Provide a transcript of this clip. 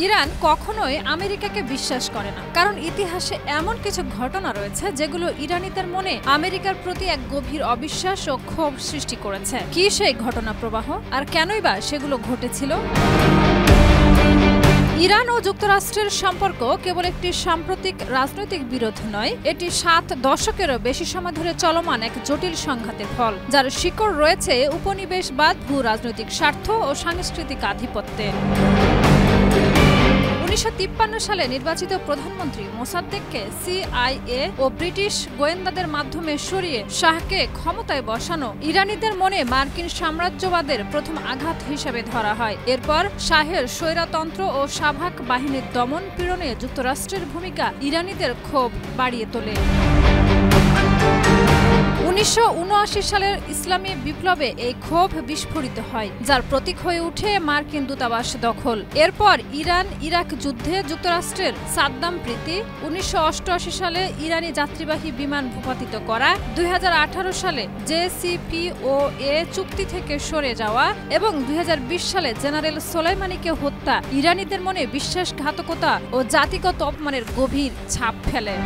Iran কখনোই আমেরিকাকে বিশ্বাস করে না, কারণ ইতিহাসে এমন কিছু ঘটনা রয়েছে যেগুলো ইরানিদের মনে আমেরিকার প্রতি এক গভীর অবিশ্বাস ও ক্ষোভ সৃষ্টি করেছে। কি সেই ঘটনা প্রবাহ, আর কেনই বা সেগুলো ঘটেছিল? ইরান ও যুক্তরাষ্ট্রের সম্পর্ক কেবল একটি সাম্প্রতিক রাজনৈতিক বিরোধ নয়, এটি 7 দশকেরও বেশি সময় ধরে চলমান এক জটিল সংঘাতের ফল, যার শিকড় রয়েছে উপনিবেশবাদ, ভূ রাজনৈতিক স্বার্থ ও সাংস্কৃতিক আধিপত্যে। 1953 সালে নির্বাচিত প্রধানমন্ত্রী মোসাদ্দেককে সিআইএ ও ব্রিটিশ গোয়েন্দাদের মাধ্যমে সরিয়ে শাহকে ক্ষমতায় বসানো ইরানিদের মনে মার্কিন সাম্রাজ্যবাদের প্রথম আঘাত হিসেবে ধরা হয়। এরপর শাহের স্বৈরতন্ত্র ও সাভাক বাহিনীর দমন পীড়নে যুক্তরাষ্ট্রের ভূমিকা ইরানিদের ক্ষোভ বাড়িয়ে তোলে। 1979 সালের ইসলামী বিপ্লবে এই ক্ষোভ বিস্ফোরিত হয়, যার প্রতীক হয়ে ওঠে মার্কিন দূতাবাস দখল। এরপর ইরান ইরাক যুদ্ধে যুক্তরাষ্ট্রের সাদ্দাম প্রীতি, 1988 সালে ইরানি যাত্রীবাহী বিমান ভূপাতিত করা, 2018 সালে JCPOA চুক্তি থেকে সরে যাওয়া এবং 2020 সালে জেনারেল সোলাইমানিকে হত্যা ইরানিদের মনে বিশ্বাসঘাতকতা ও জাতিগত অপমানের গভীর ছাপ ফেলে।